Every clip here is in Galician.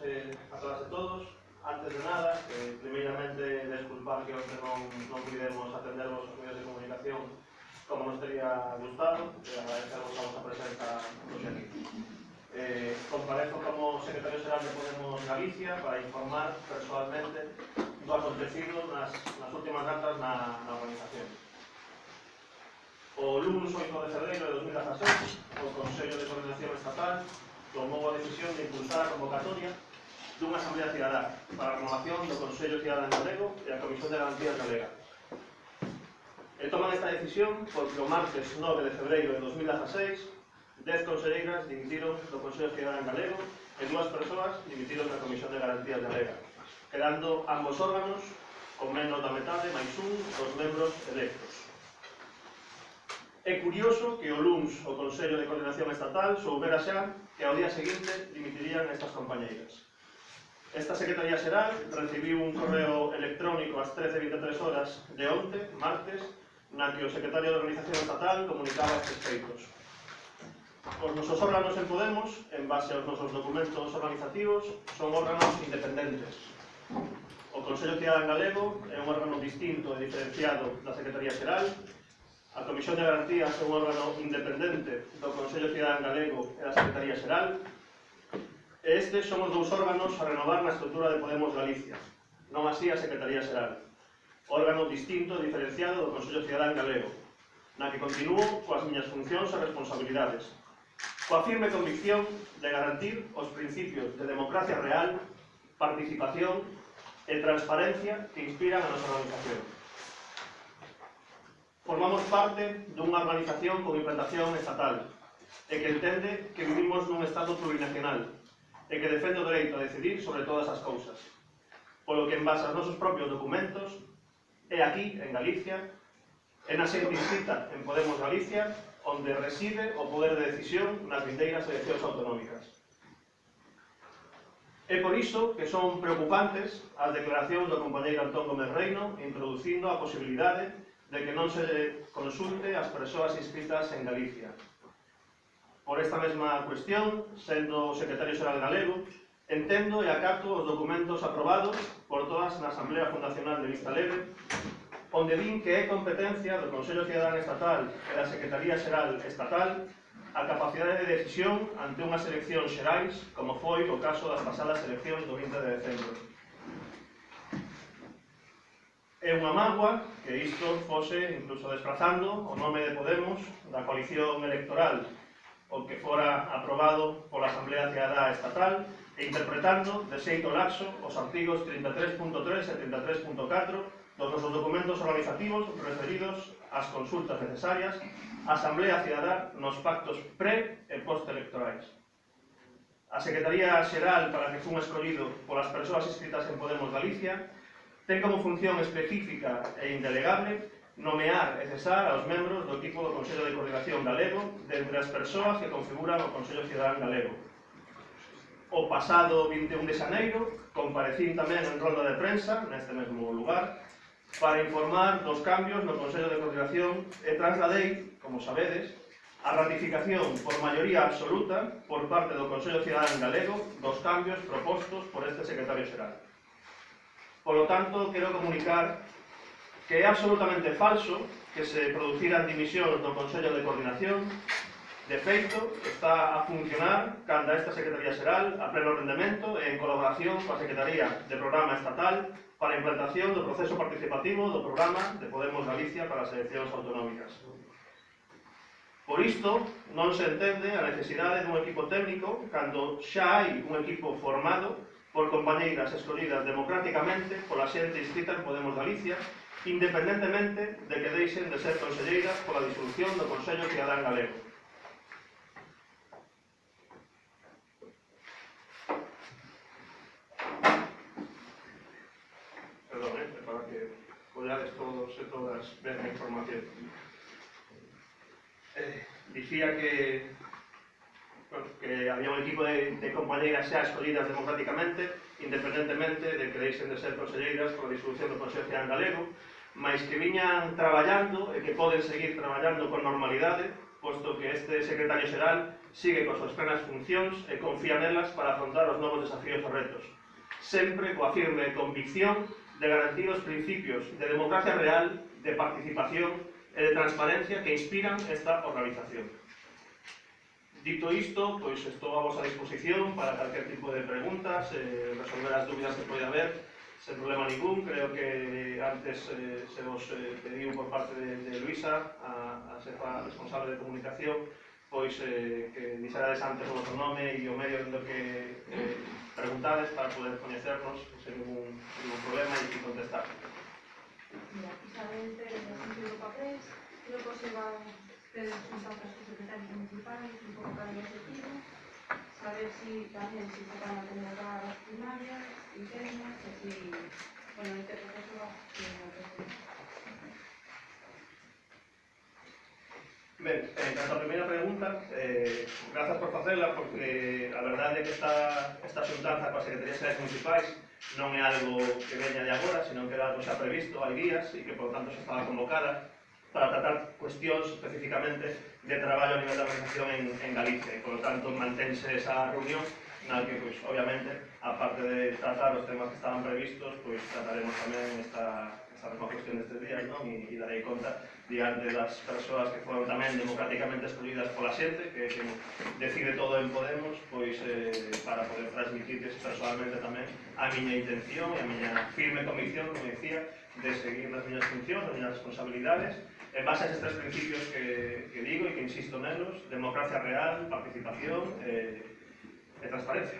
a todas e todos. Antes de nada, primeiramente, desculpar que hoxe non pudemos atendervos os medios de comunicación como nos teria gustado, e agradecervos a vosa presenza hoxe aquí. Comparezco como secretario xeral de Podemos Galicia para informar persoalmente do acontecido nas últimas datas na organización. O lunes 8 de febreiro de 2016, o Consello de Coordinación Estatal tomou a decisión de impulsar a convocatoria dunha Asamblea Cidadá para a renovación do Consello Cidadán Galego e a Comisión de Garantías Galega. Toman esta decisión porque o martes 9 de febreiro de 2016 10 conselleiras dimitiron do Consello Cidadán Galego e 2 persoas dimitiron da Comisión de Garantías Galega, quedando ambos órganos con menos da metade máis un dos membros electos. É curioso que o luns o Consello de Coordinación Estatal soubera xa que ao día seguinte dimitirían estas compañeiras. Esta Secretaría Xeral recibiu un correo electrónico ás 13:23 horas de onte, martes, na que o Secretario de Organización Estatal comunicaba estes feitos. Os nosos órganos en Podemos, en base aos nosos documentos organizativos, son órganos independentes. O Consello Cidadán Galego é un órgano distinto e diferenciado da Secretaría Xeral. A Comisión de Garantías é un órgano independente do Consello Cidadán Galego e da Secretaría Xeral. E estes son os dous órganos a renovar na estrutura de Podemos Galicia, non así a Secretaría Xeral, órgano distinto e diferenciado do Consello Cidadán Galego, na que continúo coas miñas funcións e responsabilidades, coa firme convicción de garantir os principios de democracia real, participación e transparencia que inspiran a nosa organización. Formamos parte dunha organización con implantación estatal e que entende que vivimos nun Estado plurinacional e que defende o dereito a decidir sobre todas as cousas, polo que en base aos nosos propios documentos é aquí, en Galicia, é na xente inscrita en Podemos Galicia onde reside o poder de decisión nas vindeiras eleccións autonómicas. É por iso que son preocupantes as declaracións do compañeiro Antón Gómez Reino introducindo a posibilidade de que non se consulte as persoas inscritas en Galicia. Por esta mesma cuestión, sendo o secretario xeral galego, entendo e acato os documentos aprobados por todas na Asamblea Fundacional de Vista Alegre, onde din que é competencia do Consello Cidadán Estatal e da Secretaría Xeral Estatal a capacidade de decisión ante unhas eleccións xerais, como foi o caso das pasadas eleccións do 20 de decembro. É unha mágoa que isto fose incluso desplazando o nome de Podemos da coalición electoral o que fora aprobado pola Asamblea Cidadá Estatal e interpretando de xeito laxo os artigos 33.3 e 33.4 dos nosos documentos organizativos referidos ás consultas necesarias á Asamblea Cidadá nos pactos pre e post-electorais. A Secretaría Xeral para que fun escollido polas persoas inscritas en Podemos Galicia ten como función específica e indelegable nomear e cesar aos membros do equipo do Consello de Coordinación Galego de entre as persoas que configuran o Consello Cidadán Galego. O pasado 21 de xaneiro comparecín tamén en rolda de prensa neste mesmo lugar para informar dos cambios no Consello de Coordinación e trasladei, como sabedes, a ratificación por maioría absoluta por parte do Consello Cidadán Galego dos cambios propostos por este secretario xeral. Polo tanto, quero comunicar que é absolutamente falso que se produciran dimisións do Consello de Coordinación. De feito, está a funcionar canda esta Secretaría Xeral a pleno rendemento e en colaboración coa Secretaría de Programa Estatal para a implantación do proceso participativo do programa de Podemos Galicia para as eleccións autonómicas. Por isto, non se entende a necesidade dun equipo técnico cando xa hai un equipo formado por compañeiras escollidas democráticamente pola xente inscrita en Podemos Galicia, independentemente de que deixen de ser conselleiras pola disolución do Consello Cidadán Galego. Perdón, para que collades todos e todas ben a información. Dicía que había un equipo de compañeiras xa escollidas democráticamente, independentemente de que deixen de ser conselleiras pola disolución do Consello Cidadán Galego, mais que viñan traballando e que poden seguir traballando con normalidade, posto que este secretario xeral sigue coas súas plenas funcións e confía nelas para afrontar os novos desafíos e retos, sempre coa firme convicción de garantir os principios de democracia real, de participación e de transparencia que inspiran esta organización. Dito isto, pois estou a vosa disposición para calquer tipo de preguntas, resolver as dúbidas que pode haber, sen problema ningún. Creo que antes se vos pediu por parte de Luisa, a xefa responsable de comunicación, pois que dixerades antes o vosso nome e o medio do que preguntades para poder coñecernos sen ningún problema e contestar. Mira, Isabel Pérez, de Asunción do Papéis, creo que se van ustedes juntar con os secretarios municipales, un pouco cada objetivo, saber si tamén se van a convocar as primarias internas, e si, bueno, este proceso va a ser. Ben, en canto a primeira pregunta, grazas por facela, porque a verdade é que esta xuntanza coas secretarías xerais municipais non é algo que veña de agora, senón que era algo xa previsto hai días e que, por tanto, xa estaba convocada para tratar cuestións especificamente de traballo a nivel da organización en Galicia e, por tanto, mantense esa reunión na que, pois, obviamente, aparte de tratar os temas que estaban previstos, pois trataremos tamén esta mesma cuestión destes días, non? E darei conta diante das persoas que foron tamén democráticamente escollidas pola xente, que decide todo en Podemos, pois para poder transmitirles personalmente tamén a miña intención e a miña firme convicción, como dicía, de seguir nas miñas funcións, as miñas responsabilidades, en base a estes tres principios que digo e que insisto nelos: democracia real, participación e transparencia.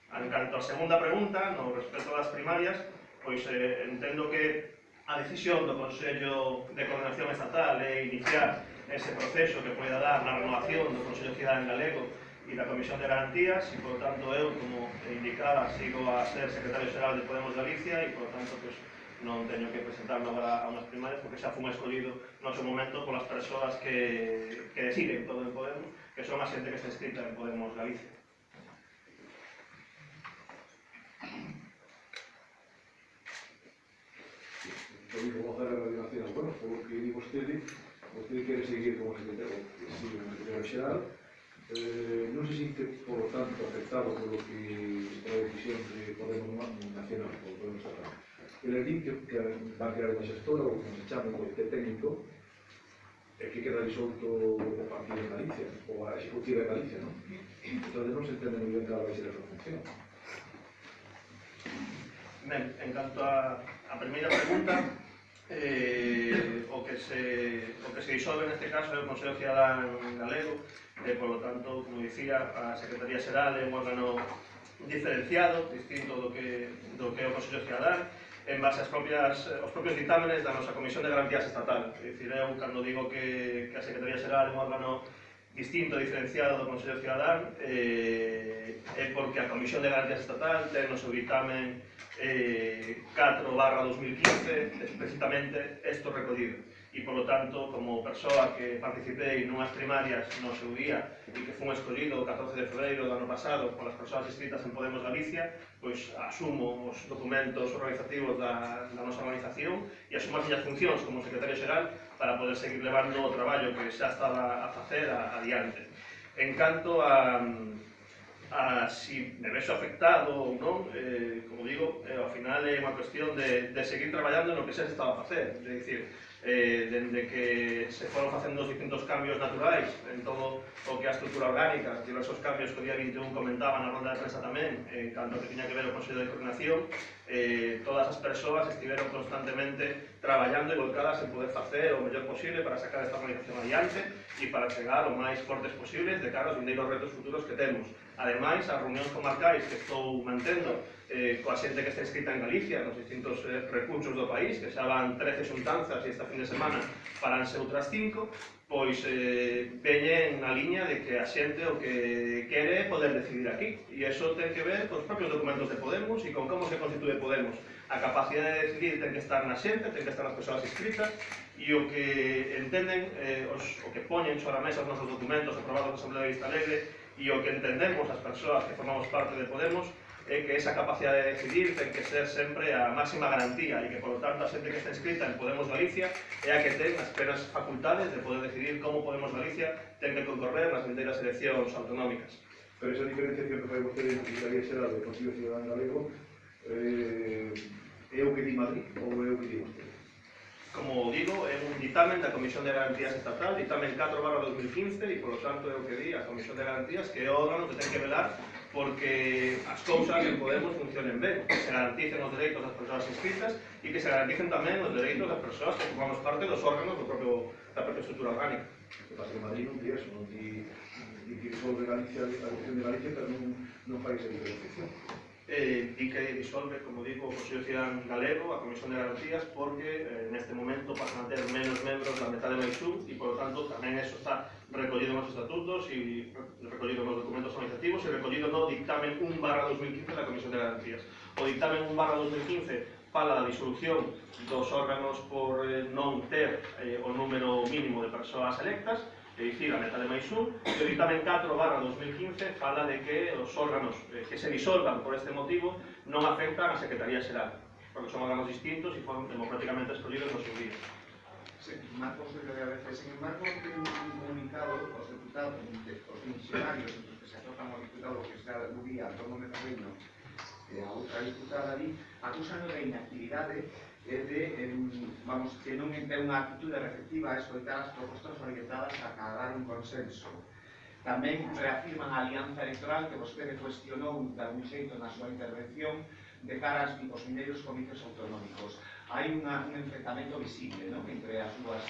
En canto a segunda pregunta, no respecto das primarias, pois entendo que a decisión do Consello de Coordinación Estatal é iniciar ese proceso que poida dar na renovación do Consello Cidadán Galego e da Comisión de Garantías e, por tanto, eu, como indicaba, sigo a ser secretario xeral de Podemos Galicia e, por tanto, pois, non teño que presentarme agora a unhas primarias porque xa fun escollido no seu momento polas persoas que deciden todo en Podemos, que son a xente que está escrita en Podemos Galicia. Vamos a dar a relación, bueno, polo que digo vostede quere seguir como secretario, sigue como secretario xeral, non se sinte, por lo tanto, afectado polo que é a decisión de Podemos Nacional, polo Podemos Estatal. Ele di que va a crear unha xestora, ou como se chama, un comité técnico, e que queda disuelto o partido en Galicia, ou a executiva en Galicia, non? Entón non se entende moi ben cal vai ser a súa función. Ben, en canto a primeira pregunta, o que se disolve neste caso é o Consello Cidadán Galego, e, polo tanto, como dicía, a Secretaría Xeral é un órgano diferenciado, distinto do que é o Consello Cidadán, en base aos propios dictámenes da nosa Comisión de Garantías Estatal. É dicir, eu, cando digo que a Secretaría Xeral é un órgano distinto, diferenciado do Consello Cidadán, é porque a Comisión de Garantías Estatal ten no seu dictamen 4/2015 explícitamente isto recollido. E, polo tanto, como persoa que participei nunhas primarias no seu día e que fun escollido o 14 de febreiro do ano pasado polas persoas inscritas en Podemos Galicia, pois asumo os documentos organizativos da nosa organización e asumo as miñas funcións como secretario xeral para poder seguir levando o traballo que xa estaba a facer adiante. En canto a si me vexo afectado ou non, como digo, ao final é unha cuestión de seguir traballando no que xa se estaba a facer. É dicir, dende que se foron facendo os distintos cambios naturais en todo o que é a estrutura orgánica, diversos cambios que o día 21 comentaba na ronda de prensa tamén, en canto que tiña que ver o Consello de Coordinación, todas as persoas estiveron constantemente traballando e volcadas en poder facer o mellor posible para sacar esta organización adiante e para chegar o máis fortes posibles de cara aos vindeiros retos futuros que temos. Ademais, as reunións comarcais que estou mantendo coa xente que está inscrita en Galicia, nos distintos recursos do país, que xa van 13 xuntanzas e esta fin de semana paranse outras 5, pois veñen na liña de que a xente o que quere é poder decidir aquí. E iso ten que ver cos propios documentos de Podemos e con como se constitúe Podemos. A capacidade de decidir ten que estar na xente, ten que estar nas persoas inscritas, e o que entenden, o que poñen sobre a mesa os nosos documentos aprobados na Asamblea de Vista Alegre, e o que entendemos as persoas que formamos parte de Podemos, é que esa capacidade de decidir ten que ser sempre a máxima garantía e que, por lo tanto, a xente que está inscrita en Podemos Galicia é a que ten as plenas facultades de poder decidir como Podemos Galicia ten que concorrer nas vindeiras eleccións autonómicas. Pero esa diferenciación que fai vostede na Secretaría Xeral do Consello Cidadán Galego é o que di Madrid ou é o que di vostede? Como digo, é un ditamen da Comisión de Garantías Estatal, ditamen 4/2015, e, por lo tanto, é o que di a Comisión de Garantías, que é o órgano que ten que velar porque as cousas en Podemos funcionen ben, que se garanticen os dereitos das persoas inscritas e que se garanticen tamén os dereitos das persoas que formamos parte dos órganos da propia estrutura orgánica. Que pasa que Madrid non di eso, non di que disolve Galicia, a cuestión de Galicia, pero non fai esa diferenciación. Di que disolve, como digo, o Consello Cidadán Galego, a Comisión de Garantías, porque neste momento pasan a ter menos membros da metade máis un e, por lo tanto, tamén eso está recollido nos estatutos e recollido nos documentos organizativos e recollido no dictamen 1/2015 da Comisión de Garantías. O dictamen 1/2015 fala da disolución dos órganos por non ter o número mínimo de persoas electas, é dicir, a metade máis un, e o dictamen 4/2015 fala de que os órganos que se disolvan por este motivo non afectan a Secretaría Xeral, porque son órganos distintos e foron democráticamente escollidos no seu día. Sí, Marcos de Gabece, sin embargo, ten un comunicado aos deputados, os funcionarios, entre os que se atopan ao diputado que está Luría, Antón Gómez Reino, e a outra diputada ali, acusan de inactividade e de, vamos, que non ten unha actitude receptiva a escoitar as propostas orientadas a acadar un consenso. Tamén reafirman a alianza electoral que vostede cuestionou de algún xeito na súa intervención de cara aos vindeiros comicios autonómicos. Hai un enfrentamento visible, ¿no?, entre as súas,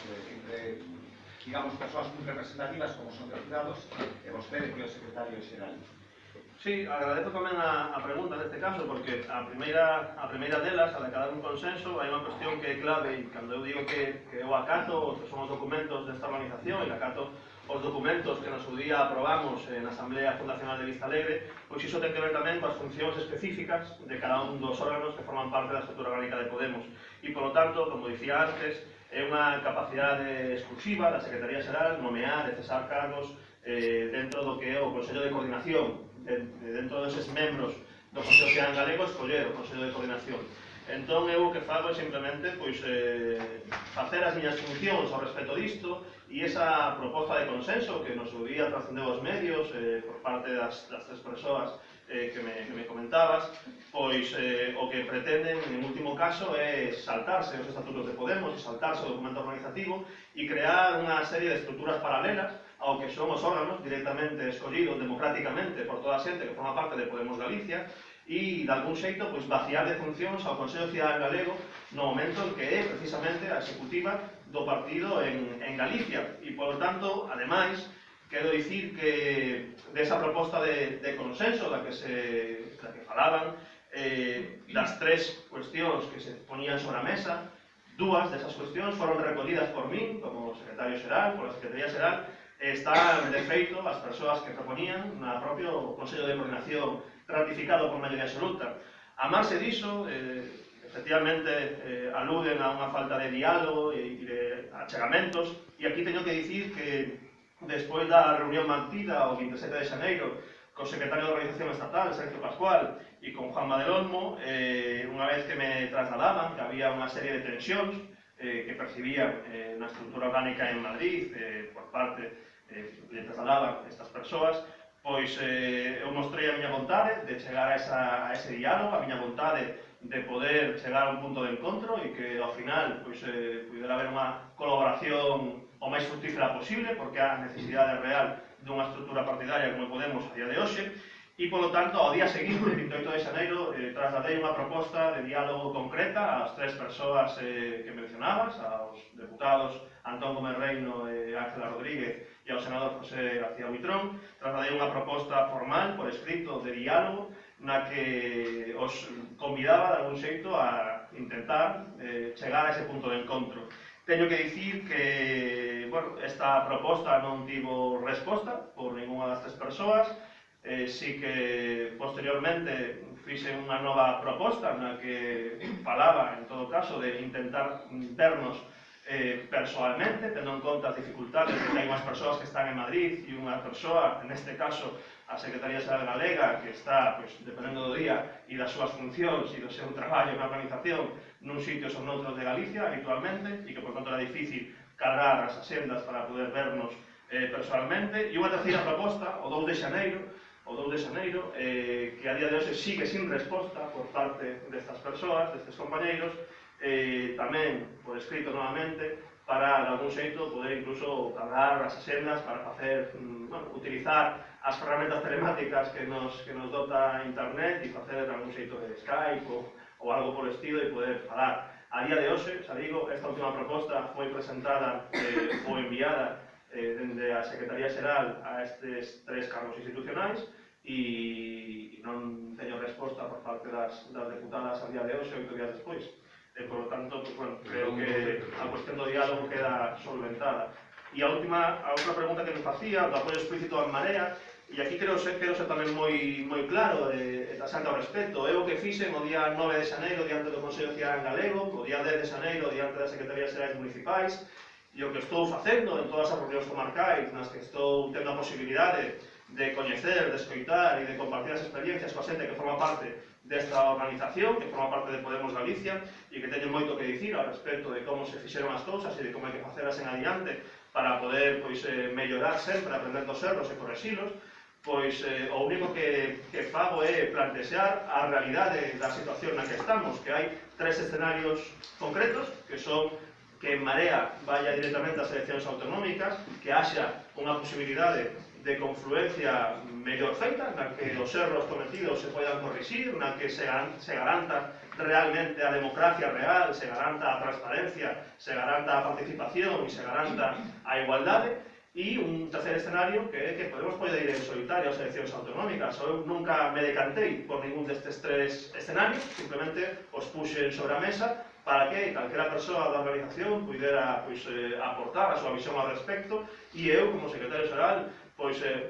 digamos, persoas moi representativas como son deputados e vostede que é o secretario xeral. Sí, agradezo tamén a pregunta neste caso, porque a primeira delas, a de acadar un consenso, hai unha cuestión que é clave, e cando eu digo que eu acato que son os documentos desta organización e acato os documentos que no seu día aprobamos na Asamblea Fundacional de Vista Alegre, pois iso ten que ver tamén coas funcións específicas de cada un dos órganos que forman parte da estrutura orgánica de Podemos. E, polo tanto, como dicía antes, é unha capacidade exclusiva da Secretaría Xeral nomear e cesar cargos dentro do que é o Consello de Coordinación, dentro deses membros do Consello Cidadán Galego, escoller o Consello de Coordinación. Entón, eu o que fago é simplemente facer as miñas funcións ao respecto disto, e esa proposta de consenso que no seu día trascendeu aos medios por parte das tres persoas que me comentabas, pois o que pretenden, en último caso, é saltarse os estatutos de Podemos, saltarse o documento organizativo e crear unha serie de estruturas paralelas ao que son os órganos directamente escollidos democráticamente por toda a xente que forma parte de Podemos Galicia e, de algún xeito, vaciar de funcións ao Consello Cidadán Galego no momento en que é, precisamente, a executiva do partido en Galicia. E, por tanto, ademais, quero dicir que desa proposta de consenso da que falaban, das tres cuestións que se ponían sobre a mesa, dúas desas cuestións foron recollidas por min como secretario xeral, por a Secretaría Xeral, están, de feito, as persoas que proponían na propio Consello de Coordinación ratificado por maioría absoluta. A marxe diso, efectivamente, aluden a unha falta de diálogo e de achegamentos, e aquí teño que dicir que despois da reunión mantida o 27 de xaneiro co secretario de Organización Estatal, Sergio Pascual, e con Juanma del Olmo, unha vez que me trasladaban que había unha serie de tensións que percibían na estrutura orgánica en Madrid por parte que trasladaban estas persoas, pois eu mostrei a miña vontade de chegar a ese diálogo, a miña vontade de poder chegar a un punto de encontro e que ao final pudera haber unha colaboración o máis fructífera posible, porque há necesidade real dunha estrutura partidaria como Podemos a día de hoxe, e, polo tanto, ao día seguinte, 28 de xaneiro, trasladei unha proposta de diálogo concreta ás tres persoas que mencionabas, aos deputados Antón Gómez Reino e Ángela Rodríguez e ao senador José García Buitrón. Trasladei unha proposta formal, por escrito, de diálogo, na que os convidaba, de algún xeito, a intentar chegar a ese punto de encontro. Teño que dicir que esta proposta non tivo resposta por ninguna das tres persoas, si que posteriormente fixen unha nova proposta na que falaba, en todo caso, de intentar vernos persoalmente, tendo en conta as dificultades que hai unhas persoas que están en Madrid e unha persoa, neste caso, a Secretaría Xeral Galega, que está, pois, dependendo do día e das súas funcións e do seu traballo na organización nun sitios ou noutros de Galicia habitualmente, e que por tanto era difícil cargar as axendas para poder vernos personalmente. E unha terceira proposta, o 2 de xaneiro, que a día de hoxe sigue sin resposta por parte destas persoas, destes compañeiros, tamén por escrito novamente, para, de algún xeito, poder incluso cargar as axendas para facer, utilizar as ferramentas telemáticas que nos dota internet e facer de algún xeito de Skype ou algo por estilo e poder falar. A día de hoxe, xa digo, esta última proposta foi presentada ou enviada dende a Secretaría Xeral a estes 3 cargos institucionais e non teño resposta por parte das deputadas a día de hoxe, 8 días despois. Por lo tanto, pues, bueno, creo que a cuestión do diálogo queda solventada. E a outra pregunta que me facía, do apoio explícito a Marea, e aquí quero ser tamén moi claro e taxante ao respecto. Eu o que fixen o día 9 de xaneiro diante do Consello Cidadán Galego, o día 10 de xaneiro diante das Secretarías Xerais Municipais, e o que estou facendo en todas as reunións comarcais nas que estou tendo a posibilidade de coñecer, de escoitar e de compartir as experiencias coa xente que forma parte desta organización, que forma parte de Podemos Galicia e que teñen moito que dicir ao respecto de como se fixeron as cousas e de como hai que facelas en adiante para poder mellorar sempre, aprender dos erros e correxilos, pois o único que fago é plantexar a realidade da situación na que estamos, que hai 3 escenarios concretos, que son que en Marea vaya directamente ás eleccións autonómicas, que haxa unha posibilidade de confluencia mellor feita, na que os erros cometidos se poidan corrixir, na que se garanta realmente a democracia real, se garanta a transparencia, se garanta a participación e se garanta a igualdade. E un terceiro escenario que é que Podemos poder ir en solitario ás eleccións autonómicas. Eu nunca me decantei por ningún destes 3 escenarios, simplemente os puxen sobre a mesa para que calquera persoa da organización pudera aportar a súa visión ao respecto e eu, como secretario xeral,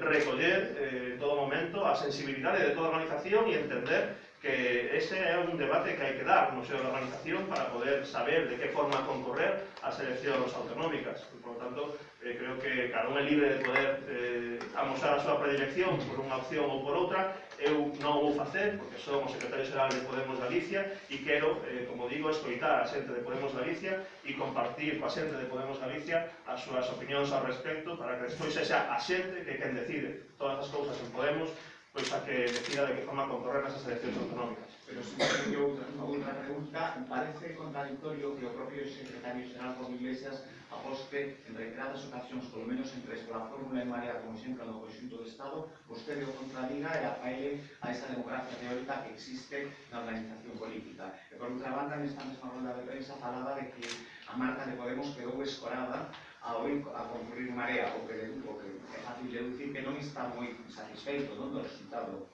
recoller en todo momento a sensibilidade de toda a organización e entender que ese é un debate que hai que dar no seo da organización para poder saber de que forma concorrer as eleccións autonómicas. Por lo tanto, creo que cada un é libre de poder amosar a súa predilección por unha opción ou por outra. Eu non o vou facer, porque son o secretario xeral de Podemos Galicia e quero, como digo, escoitar a xente de Podemos Galicia e compartir coa xente de Podemos Galicia as súas opinións ao respecto para que despois sexa a xente que quen decide todas as cousas en Podemos, pois a que decida de que forma concorrer nesas eleccións autonómicas. Pero se me permite outra pregunta, parece contradictorio que o propio secretario xeral Pablo Iglesias aposte en reiteradas ocasións, polo menos en 3, pola fórmula en Marea como exemplo no conxunto do Estado, vostede o contradiga e apaile a esa democracia teórica que existe na organización política. E por outra banda, nesta mesma ronda de prensa falaba de que a marca de Podemos quedou escorada a concurrir Marea, o que é fácil deducir que non está moi satisfeito do resultado.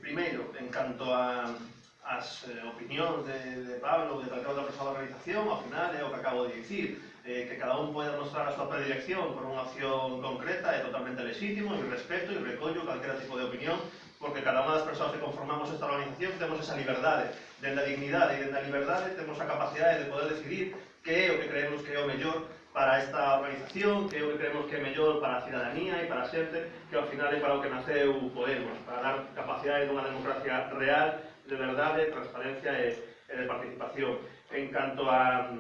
Primeiro, en canto as opinións de Pablo, de calquera outra persoa da organización, ao final é o que acabo de dicir, que cada un pode mostrar a súa predilección por unha opción concreta é totalmente legítimo e respeto e recollo calquera tipo de opinión, porque cada unha das persoas que conformamos esta organización temos esa liberdade, dende a dignidade e dende a liberdade temos a capacidade de poder decidir que é o que creemos que é o mellor para esta organización, que é o que creemos que é mellor para a cidadanía e para a xente, que ao final é para o que naceu Podemos, para dar capacidade dunha democracia real, de verdade, transparencia e de participación. En canto a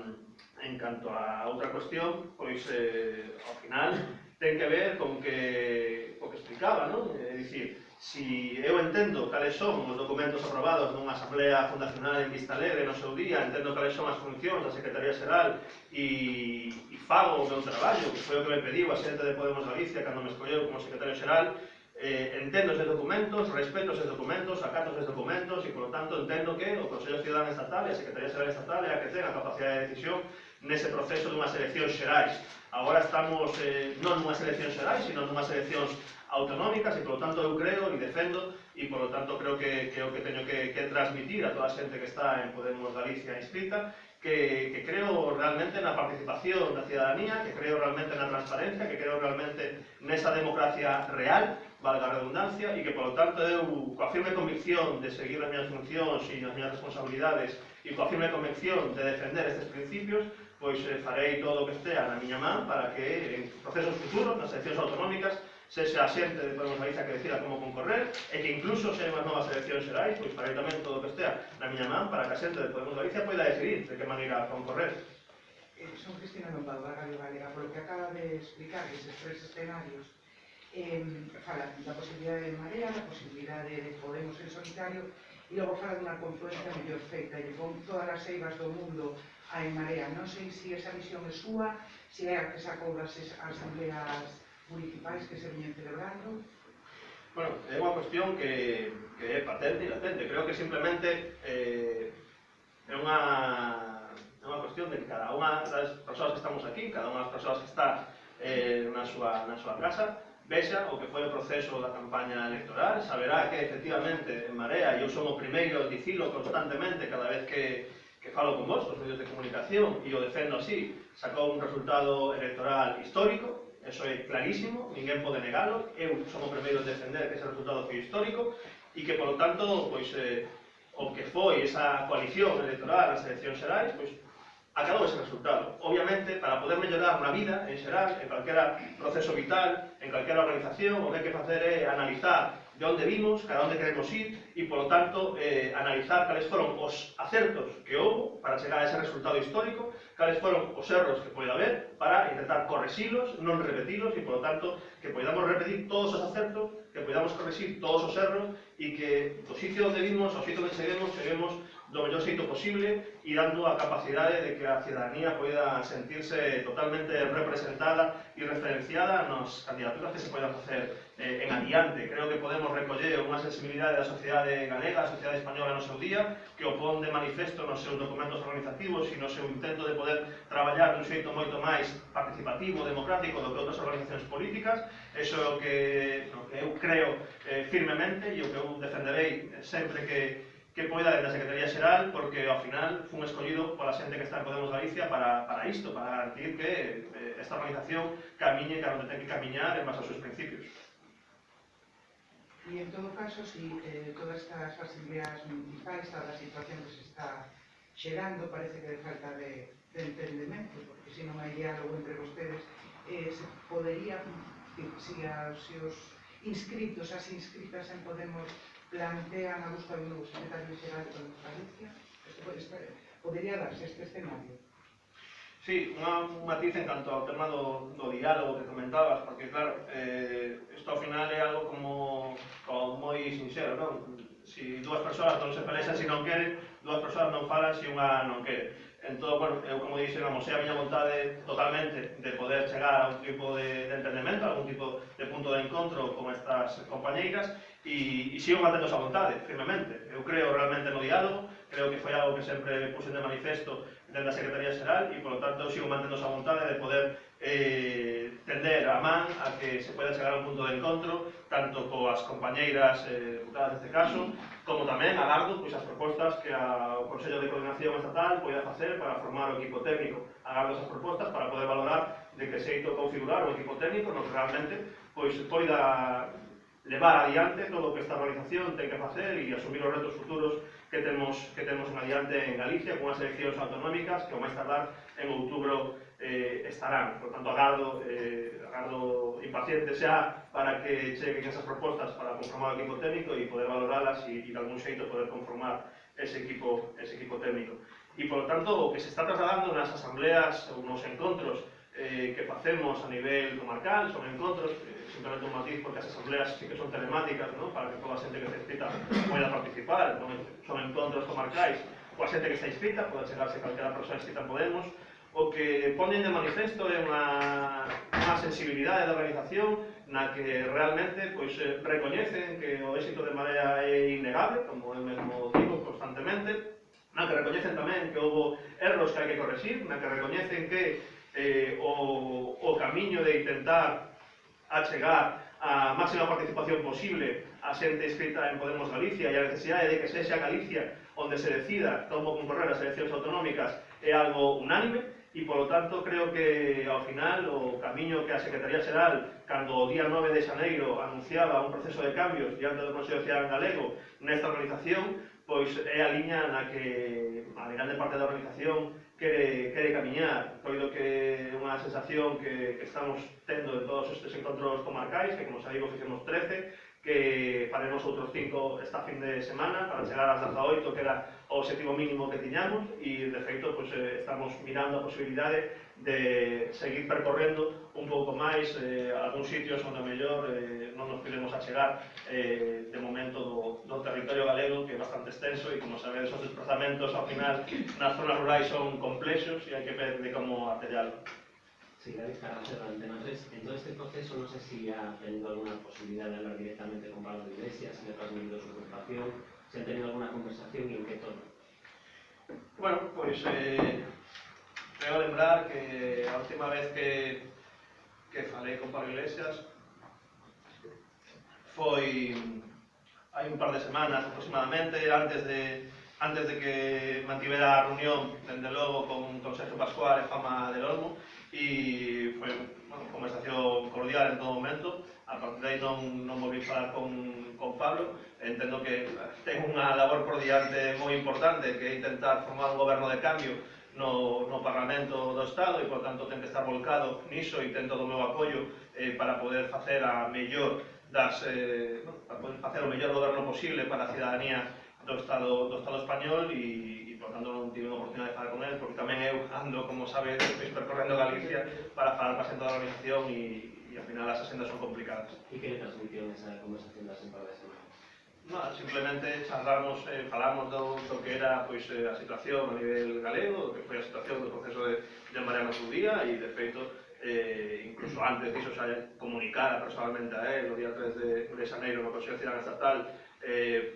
outra cuestión, pois, ao final, ten que ver con que explicaba, non? É dicir, si eu entendo cales son os documentos aprobados nunha asamblea fundacional en Vista Alegre no seu día, entendo cales son as funcións da Secretaría Xeral e fago o meu traballo, que foi o que me pediu a xente de Podemos Galicia cando me escolleu como secretario xeral, entendo eses documentos, respeto eses documentos, acato eses documentos e, por lo tanto, entendo que o Consello Cidadán Estatal e a Secretaría Xeral Estatal é a que ten a capacidade de decisión nese proceso dunhas eleccións xerais. Agora estamos non nunhas eleccións xerais, sino nunhas eleccións autonómicas e, por lo tanto, eu creo e defendo e, por lo tanto, creo que é o que teño que transmitir a toda a xente que está en Podemos Galicia inscrita, que creo realmente na participación da cidadanía, que creo realmente na transparencia, que creo realmente nesa democracia real, valga a redundancia, e que, por lo tanto, eu, coa firme convicción de seguir as miñas funcións e as miñas responsabilidades e coa firme convicción de defender estes principios, pois farei todo o que estea na miña man para que en procesos futuros, nas eleccións autonómicas, sexa a xente de Podemos Galicia que decida como concorrer, e que incluso se hai unhas novas eleccións xerais, pois farei tamén todo o que estea na miña man para que a xente de Podemos Galicia poida decidir de que maneira concorrer. Son Cristina Lombado, da Radio Galega, polo que acaba de explicar eses tres escenarios, fala da posibilidade de Marea, da posibilidade de Podemos en solitario, e logo fala dunha confluencia mellor feita, e con todas as eivas do mundo a En Marea. Non sei se esa visión é súa, se é a que sacou das asambleas municipais que se viñen celebrando. Bueno, é unha cuestión que é patente e latente. Creo que simplemente é unha cuestión de que cada unha das persoas que estamos aquí, cada unha das persoas que está na súa casa, vexa o que foi o proceso da campaña electoral, saberá que efectivamente En Marea, e eu son o primeiro a dicilo constantemente cada vez que falo con vos, os medios de comunicación, e o defendo así, sacou un resultado electoral histórico, eso é clarísimo, ninguén pode negalo, eu son o primeiro en defender que ese resultado foi histórico, e que, polo tanto, pois, o que foi esa coalición electoral nas eleccións xerais, pois, acabou ese resultado. Obviamente, para poder mellorar na vida, en xeral, en calquera proceso vital, en calquera organización, o que hai que facer é analizar de onde vimos, cara onde queremos ir, e, polo tanto, analizar cales foron os acertos que houve para chegar a ese resultado histórico, cales foron os erros que pode haber para intentar correxilos, non repetilos, e, polo tanto, que podamos repetir todos os acertos, que podamos correxir todos os erros, e que do sitio onde vimos, ao sitio onde cheguemos do mellor xeito posible e dando a capacidade de que a cidadanía poida sentirse totalmente representada e referenciada nas candidaturas que se poidan facer en adiante. Creo que podemos recoller unha sensibilidade da sociedade galega, da sociedade española no seu día, que o pon de manifesto nos seus documentos organizativos e no seu intento de poder traballar dun xeito moito máis participativo, democrático do que outras organizacións políticas. Eso é o que eu creo firmemente e o que eu defenderei sempre que poida desde a Secretaría Xeral, porque ao final fun escollido pola xente que está en Podemos Galicia para isto, para garantir que esta organización camiñe cara onde ten que camiñar en base aos seus principios. E en todo caso, si todas estas asambleas municipais, toda a situación que se está xerando, parece que de falta de entendemento, porque se non hai diálogo entre vostedes, se podería, se os inscritos, as inscritas en Podemos plantean a busca de un novo secretario xeral de Podemos Galicia, podería darse este escenario? Sí, un matiz en canto ao tema do diálogo que comentabas, porque claro, isto ao final é algo como moi sincero, non? Si dúas persoas non se pelexan se non queren, dúas persoas non falan se unha non quere. Entón, bueno, eu como dixen, amosei a miña vontade totalmente de poder chegar a un tipo de entendemento, a algún tipo de punto de encontro con estas compañeiras, e sigo mantendo esa vontade, firmemente. Eu creo realmente no diálogo, creo que foi algo que sempre puxen de manifesto dentro da Secretaría Xeral, e, polo tanto, sigo mantendo esa vontade de poder tender a man a que se poida chegar a un punto de encontro, tanto coas compañeiras deputadas neste caso, como tamén agardo pois, as propostas que o Consello de Coordinación Estatal poida facer para formar o equipo técnico. Agardo esas propostas para poder valorar de que xeito configurar o equipo técnico no que realmente pois, poida levar adiante todo o que esta organización ten que facer e asumir os retos futuros que temos en adiante en Galicia con as eleccións autonómicas que ao máis tardar en outubro estarán. Por tanto, agardo impaciente xa para que cheguen esas propostas para conformar o equipo técnico e poder valoralas e de algún xeito poder conformar ese equipo técnico. E, por tanto, o que se está trasladando nas asambleas ou nos encontros que facemos a nivel comarcal, son encontros, simplemente un matiz porque as asambleas sí que son telemáticas, ¿no? Para que toda a xente que está inscrita poida participar, son encontros comarcais coa xente que está inscrita, pode chegarse calquera persoa inscrita en Podemos. O que ponen de manifesto é unha sensibilidade da organización na que realmente pois, recoñecen que o éxito de Marea é innegable, como eu mesmo digo constantemente, na que recoñecen tamén que houve erros que hai que corregir, na que recoñecen que o camiño de intentar achegar a máxima participación posible a xente inscrita en Podemos Galicia e a necesidade de que sexa Galicia onde se decida como concorrer as eleccións autonómicas é algo unánime e, polo tanto, creo que ao final o camiño que a Secretaría Xeral, cando o día 9 de xaneiro anunciaba un proceso de cambios diante do Consello Cidadán Galego nesta organización, pois é a liña na que a grande parte da organización quere camiñar. Coido que é unha sensación que estamos tendo de todos estes encontros comarcais, que como xa digo fixemos 13, que faremos outros 5 esta fin de semana para chegar ás 18, que era o objetivo mínimo que tiñamos, e de feito pues, estamos mirando a posibilidade de seguir percorrendo un pouco máis algúns sitios onde a mellor non nos podemos achegar de momento do territorio galego, que é bastante extenso, e como sabedes os desplazamentos ao final nas zonas rurais son complexos e hai que ver de como atellarlo. Sí, David Carrasero, Antena 3. En todo este proceso no sé si ha tenido alguna posibilidad de hablar directamente con Pablo Iglesias, si le ha transmitido su preocupación, si han tenido alguna conversación y en qué tono. Bueno, pois creo lembrar que a última vez que falei con Pablo Iglesias foi hai un par de semanas aproximadamente, antes de que mantivera a reunión, dende logo, con Sergio Pascual e Fama del Olmo, e foi unha conversación cordial en todo momento. A partir de aí non volví falar con Pablo. Entendo que ten unha labor por diante moi importante, que é intentar formar un goberno de cambio no Parlamento do Estado, e por tanto ten que estar volcado niso, e ten todo o meu apoio para poder facer a mellor para poder facer o mellor goberno posible para a cidadanía do Estado español, e por tanto non tive a oportunidade de falar con ele, porque tamén eu ando, como sabe, percorrendo Galicia para falar para xente da organización, e ao final as asendas son complicadas. ¿Y qué le transmitió en esa conversación de hace un par de semanas? Nada, simplemente charlamos, falamos do que era pois, a situación a nivel galego, do que foi a situación do proceso de Mariano Zubía, e de feito incluso antes disso xa comunicara personalmente a él o día 3 de xaneiro no Consello Cidadán Estatal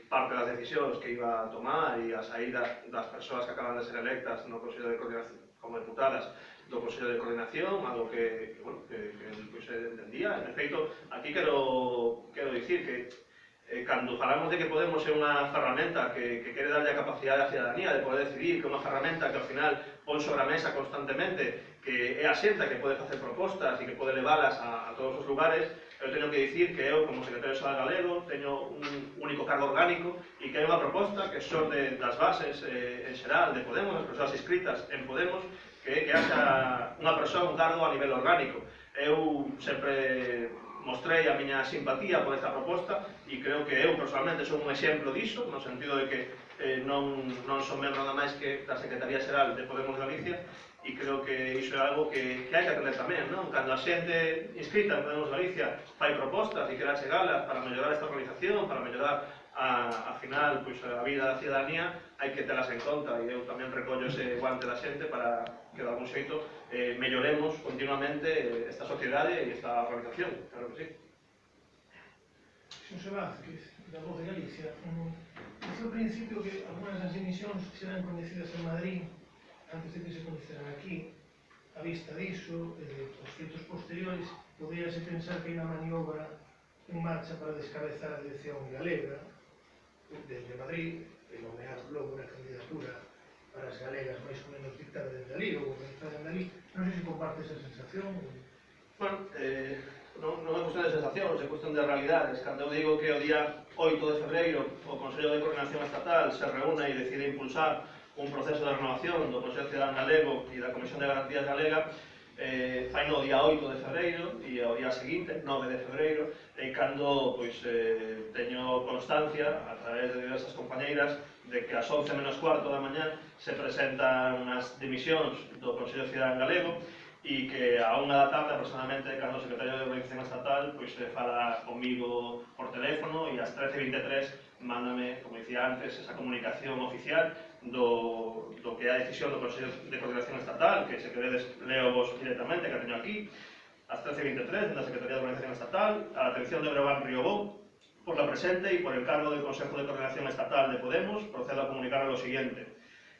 parte das decisións que iba a tomar e a saída das persoas que acaban de ser electas no Consello de Coordinación como deputadas do Consello de Coordinación, algo que pues, entendía. En efeito, aquí quero dicir que cando falamos de que Podemos é unha ferramenta que quere darlle a capacidade á cidadanía de poder decidir, que é unha ferramenta que ao final pon sobre a mesa constantemente, que é a xenta que pode facer propostas e que pode leválas a todos os lugares, eu teño que dicir que eu, como secretario xeral galego, teño un único cargo orgánico e que hai unha proposta que xorde das bases en xeral de Podemos, as persoas inscritas en Podemos, que haxa unha persoa, un cargo a nivel orgánico. Eu sempre mostrei a miña simpatía por esta proposta e creo que eu personalmente son un exemplo diso, no sentido de que non son membro nada máis que da Secretaría Xeral de Podemos de Galicia, e creo que iso é algo que hai que atender tamén, non? Cando a xente inscrita en Podemos Galicia fai propostas e quere chegalas para mellorar esta organización, para mellorar a final pois, a vida da cidadanía, hai que telas en conta, e eu tamén recollo ese guante da xente para que de algún xeito melloremos continuamente esta sociedade e esta organización, claro que sí. Xosé Vázquez, da Voz de Galicia, dice ao principio que algunhas das dimisións serán coñecidas en Madrid antes de que se coñeceran aquí. A vista diso, os feitos posteriores, poderíase pensar que hai unha maniobra en marcha para descabezar a elección galega desde Madrid e nomear logo unha candidatura para as galegas máis ou menos dictada desde ali ou organizada desde ali. Non sei se comparte esa sensación. Bueno, non é cuestión de sensacións, é cuestión de realidades. Cando eu digo que o día 8 de febreiro o Consello de Coordinación Estatal se reúne e decide impulsar un proceso de renovación do Consello Cidadán Galego e da Comisión de Garantías Galega, fai no día 8 de febreiro e ao día seguinte, 9 de febreiro, e cando pois, teño constancia, a través de diversas compañeiras, de que ás 11 menos cuarto da mañá se presentan as dimisións do Consello Cidadán Galego e que a 1 da tarde, aproximadamente, cando o secretario de Organización Estatal pois, fala comigo por teléfono e ás 13:23 mándame, como dicía antes, esa comunicación oficial do que é a decisión do Consello de Coordinación Estatal, que se queredes leo vos directamente, que teño aquí, ás 13:23, na Secretaría de Organización Estatal, a la atención de Breogán Riobó, por la presente y por el cargo del Consejo de Coordinación Estatal de Podemos, procedo a comunicar lo siguiente,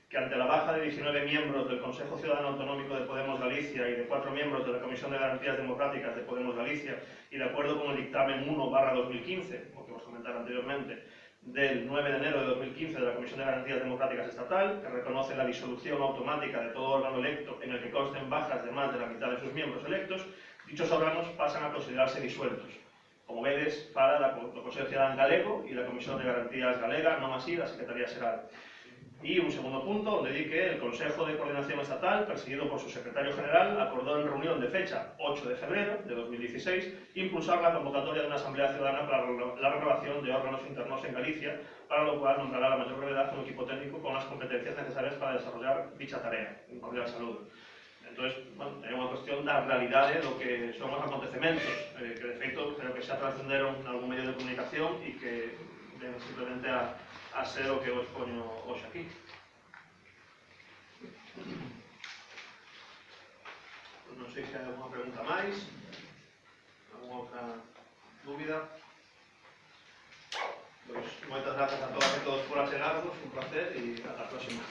que ante la baja de 19 miembros del Consejo Ciudadano Autonómico de Podemos Galicia y de 4 miembros de la Comisión de Garantías Democráticas de Podemos Galicia, y de acuerdo con el dictamen 1/2015, como que os comentaba anteriormente, del 9 de enero de 2015 de la Comisión de Garantías Democráticas Estatal, que reconoce la disolución automática de todo órgano electo en el que consten bajas de más de la mitad de sus miembros electos, dichos órganos pasan a considerarse disueltos. Como vedes, para o Consello Cidadán Galego e a Comisión de Garantías Galega, non así da Secretaría Xeral. Y un segundo punto, donde di que el Consejo de Coordinación Estatal, presidido por su secretario general, acordó en reunión de fecha 8 de febrero de 2016 impulsar la convocatoria de una asamblea ciudadana para la renovación de órganos internos en Galicia, para lo cual nombrará a la mayor brevedad un equipo técnico con las competencias necesarias para desarrollar dicha tarea. Un cordial saludo. Entonces, bueno, é unha cuestión da realidade do que son os acontecementos, que de feito creo que xa trascenderon en algún medio de comunicación e que ven simplemente a ser o que eu expoño hoxe aquí. Non sei se hai alguna pregunta máis, alguna outra dúbida. Pois, moitas grazas a todas e todos por achegarvos, un placer e ata a próxima.